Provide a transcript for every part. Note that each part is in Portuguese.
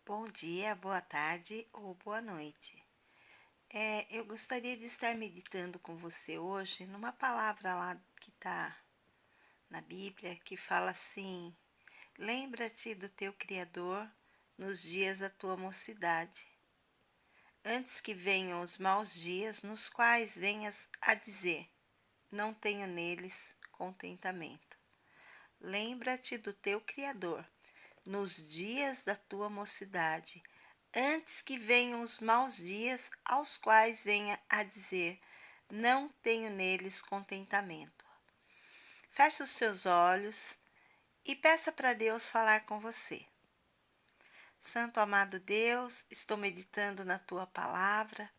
Bom dia, boa tarde ou boa noite. Eu gostaria de estar meditando com você hoje numa palavra lá que está na Bíblia que fala assim: lembra-te do teu Criador nos dias da tua mocidade, antes que venham os maus dias, nos quais venhas a dizer: não tenho neles contentamento. Lembra-te do teu Criador nos dias da tua mocidade, antes que venham os maus dias, aos quais venha a dizer: não tenho neles contentamento. Feche os seus olhos e peça para Deus falar com você. Santo amado Deus, estou meditando na tua palavra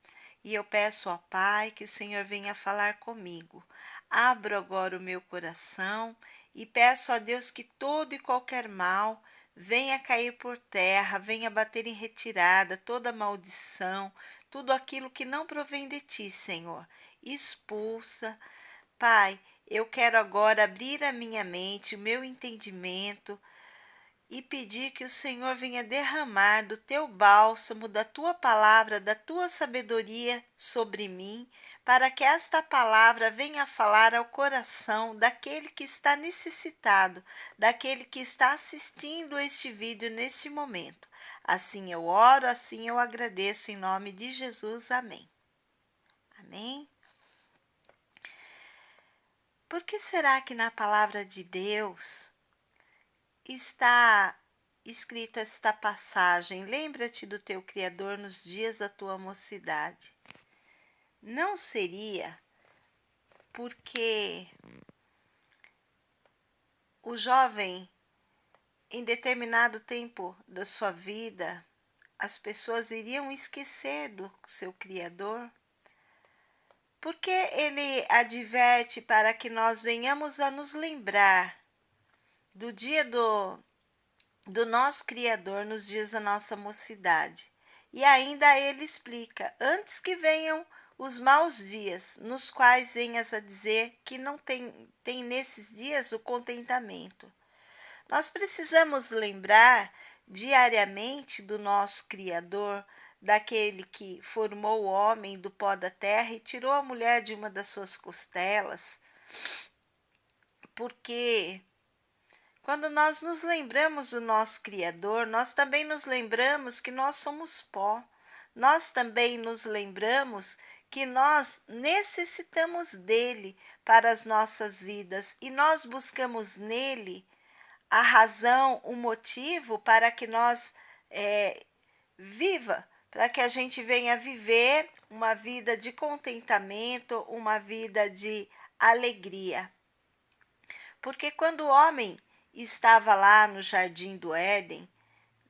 e eu peço ao Pai que o Senhor venha falar comigo. Abro agora o meu coração e peço a Deus que todo e qualquer mal venha cair por terra, venha bater em retirada toda maldição, tudo aquilo que não provém de ti, Senhor. Expulsa. Pai, eu quero agora abrir a minha mente, o meu entendimento e pedir que o Senhor venha derramar do teu bálsamo, da tua palavra, da tua sabedoria sobre mim, para que esta palavra venha falar ao coração daquele que está necessitado, daquele que está assistindo este vídeo nesse momento. Assim eu oro, assim eu agradeço em nome de Jesus. Amém. Amém. Por que será que na palavra de Deus está escrita esta passagem: lembra-te do teu Criador nos dias da tua mocidade? Não seria porque o jovem, em determinado tempo da sua vida, as pessoas iriam esquecer do seu Criador? Porque ele adverte para que nós venhamos a nos lembrar do dia do nosso Criador nos dias da nossa mocidade. E ainda ele explica: antes que venham os maus dias, nos quais venhas a dizer que não tem nesses dias o contentamento. Nós precisamos lembrar diariamente do nosso Criador, daquele que formou o homem do pó da terra e tirou a mulher de uma das suas costelas, porque quando nós nos lembramos do nosso Criador, nós também nos lembramos que nós somos pó. Nós também nos lembramos que nós necessitamos dele para as nossas vidas e nós buscamos nele a razão, o motivo para que nós viva, para que a gente venha viver uma vida de contentamento, uma vida de alegria. Porque quando o homem estava lá no jardim do Éden,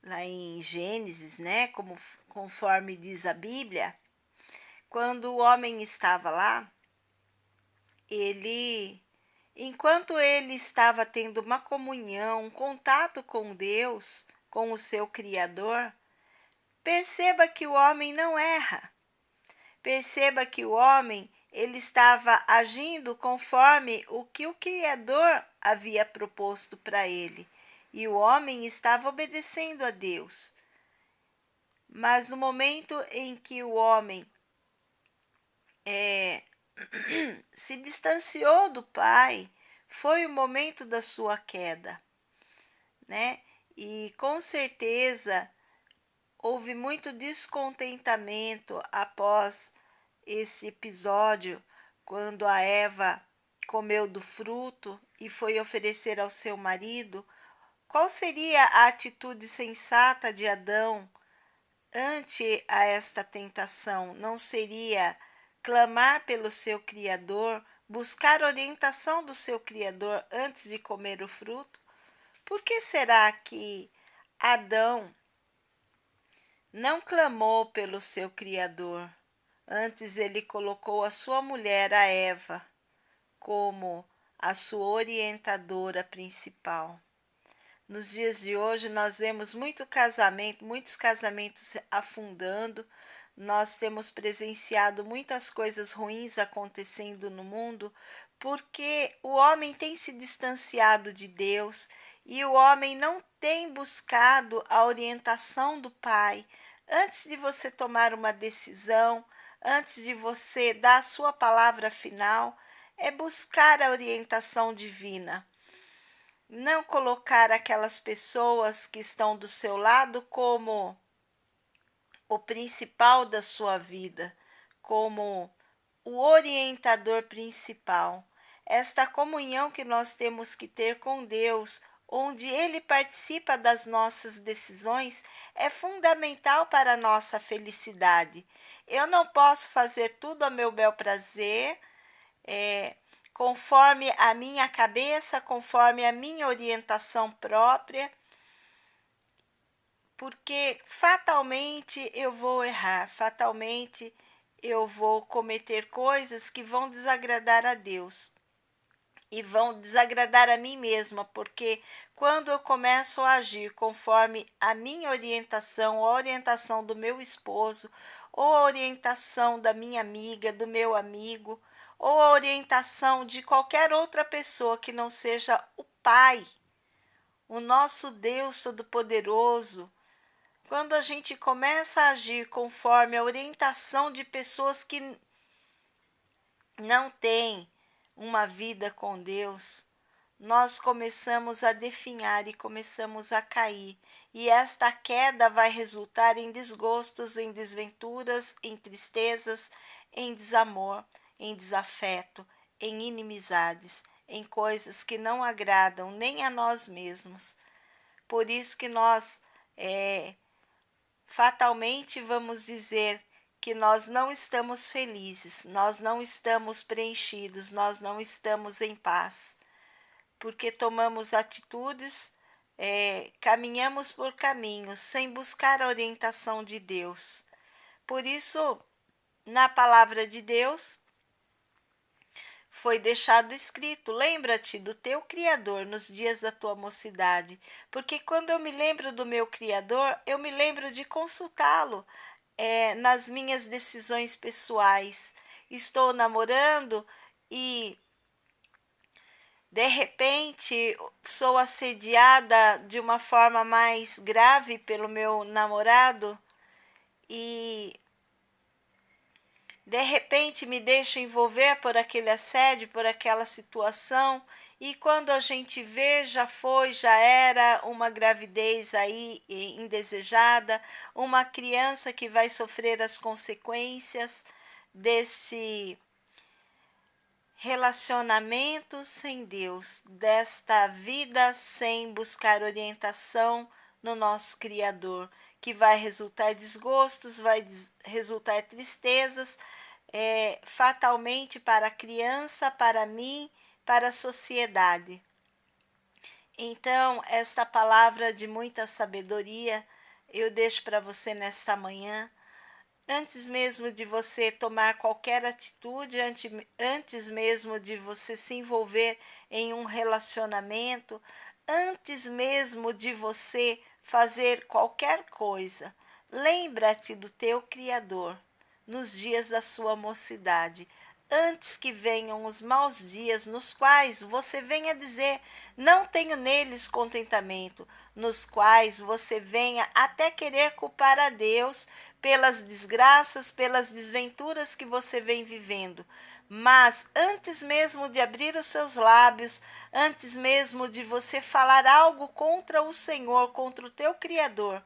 lá em Gênesis, né, conforme diz a Bíblia, quando o homem estava lá, enquanto ele estava tendo uma comunhão, um contato com Deus, com o seu Criador, perceba que o homem não erra. Perceba que o homem ele estava agindo conforme o que o Criador havia proposto para ele. E o homem estava obedecendo a Deus. Mas no momento em que o homem se distanciou do Pai, foi o momento da sua queda, né? E com certeza houve muito descontentamento após esse episódio, quando a Eva comeu do fruto e foi oferecer ao seu marido. Qual seria a atitude sensata de Adão ante a esta tentação? Não seria clamar pelo seu Criador, buscar orientação do seu Criador antes de comer o fruto? Por que será que Adão não clamou pelo seu Criador? Antes ele colocou a sua mulher, a Eva, como a sua orientadora principal. Nos dias de hoje nós vemos muitos casamentos afundando, nós temos presenciado muitas coisas ruins acontecendo no mundo, porque o homem tem se distanciado de Deus e o homem não tem buscado a orientação do Pai antes de você tomar uma decisão, antes de você dar a sua palavra final? É buscar a orientação divina. Não colocar aquelas pessoas que estão do seu lado como o principal da sua vida, como o orientador principal. Esta comunhão que nós temos que ter com Deus, onde Ele participa das nossas decisões, é fundamental para a nossa felicidade. Eu não posso fazer tudo a meu bel prazer, conforme a minha cabeça, conforme a minha orientação própria, porque fatalmente eu vou errar, fatalmente eu vou cometer coisas que vão desagradar a Deus e vão desagradar a mim mesma, porque quando eu começo a agir conforme a minha orientação, a orientação do meu esposo, ou a orientação da minha amiga, do meu amigo, ou a orientação de qualquer outra pessoa que não seja o Pai, o nosso Deus Todo-Poderoso, quando a gente começa a agir conforme a orientação de pessoas que não têm uma vida com Deus, nós começamos a definhar e começamos a cair. E esta queda vai resultar em desgostos, em desventuras, em tristezas, em desamor, em desafeto, em inimizades, em coisas que não agradam nem a nós mesmos. Por isso que nós fatalmente vamos dizer que nós não estamos felizes, nós não estamos preenchidos, nós não estamos em paz, porque tomamos atitudes, caminhamos por caminhos sem buscar a orientação de Deus. Por isso, na palavra de Deus, foi deixado escrito: lembra-te do teu Criador nos dias da tua mocidade, porque quando eu me lembro do meu Criador, eu me lembro de consultá-lo nas minhas decisões pessoais. Estou namorando e de repente sou assediada de uma forma mais grave pelo meu namorado e de repente me deixo envolver por aquele assédio, por aquela situação, e quando a gente vê, já era uma gravidez aí indesejada, uma criança que vai sofrer as consequências desse relacionamento sem Deus, desta vida sem buscar orientação no nosso Criador, que vai resultar desgostos, vai resultar tristezas, fatalmente para a criança, para mim, para a sociedade. Então, esta palavra de muita sabedoria eu deixo para você nesta manhã. Antes mesmo de você tomar qualquer atitude, antes mesmo de você se envolver em um relacionamento, antes mesmo de você fazer qualquer coisa, lembra-te do teu Criador nos dias da sua mocidade, antes que venham os maus dias, nos quais você venha dizer: não tenho neles contentamento, nos quais você venha até querer culpar a Deus pelas desgraças, pelas desventuras que você vem vivendo. Mas antes mesmo de abrir os seus lábios, antes mesmo de você falar algo contra o Senhor, contra o teu Criador,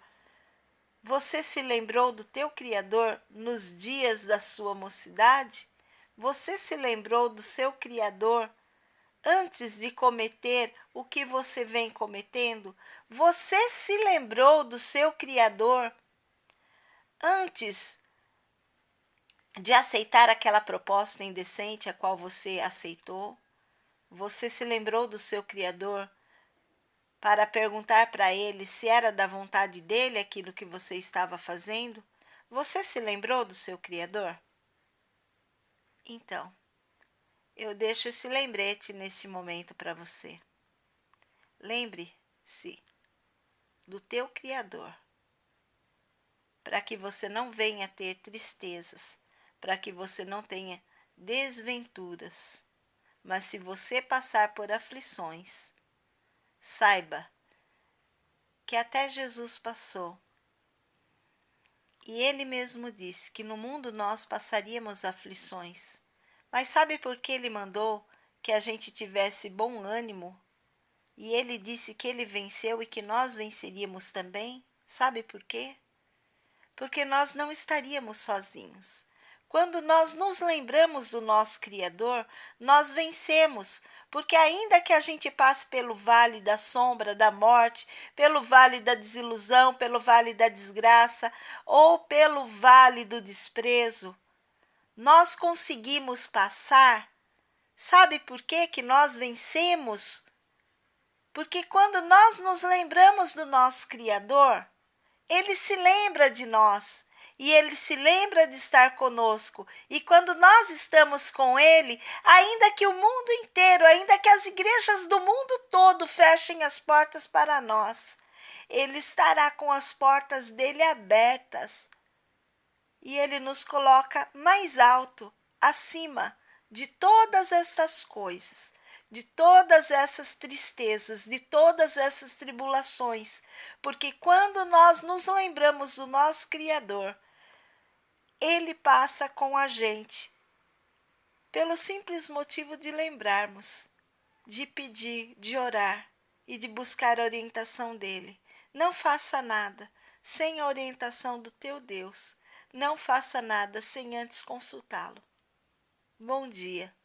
você se lembrou do teu Criador nos dias da sua mocidade? Você se lembrou do seu Criador antes de cometer o que você vem cometendo? Você se lembrou do seu Criador antes de aceitar aquela proposta indecente a qual você aceitou? Você se lembrou do seu Criador para perguntar para ele se era da vontade dele aquilo que você estava fazendo? Você se lembrou do seu Criador? Então, eu deixo esse lembrete nesse momento para você. Lembre-se do teu Criador, para que você não venha ter tristezas, para que você não tenha desventuras. Mas se você passar por aflições, saiba que até Jesus passou. E ele mesmo disse que no mundo nós passaríamos aflições. Mas sabe por que ele mandou que a gente tivesse bom ânimo? E ele disse que ele venceu e que nós venceríamos também? Sabe por quê? Porque nós não estaríamos sozinhos. Quando nós nos lembramos do nosso Criador, nós vencemos, porque ainda que a gente passe pelo vale da sombra da morte, pelo vale da desilusão, pelo vale da desgraça ou pelo vale do desprezo, nós conseguimos passar. Sabe por que que nós vencemos? Porque quando nós nos lembramos do nosso Criador, Ele se lembra de nós e Ele se lembra de estar conosco. E quando nós estamos com Ele, ainda que o mundo inteiro, ainda que as igrejas do mundo todo fechem as portas para nós, Ele estará com as portas dele abertas. E Ele nos coloca mais alto, acima de todas estas coisas, de todas essas tristezas, de todas essas tribulações, porque quando nós nos lembramos do nosso Criador, Ele passa com a gente, pelo simples motivo de lembrarmos, de pedir, de orar e de buscar a orientação dEle. Não faça nada sem a orientação do teu Deus. Não faça nada sem antes consultá-lo. Bom dia.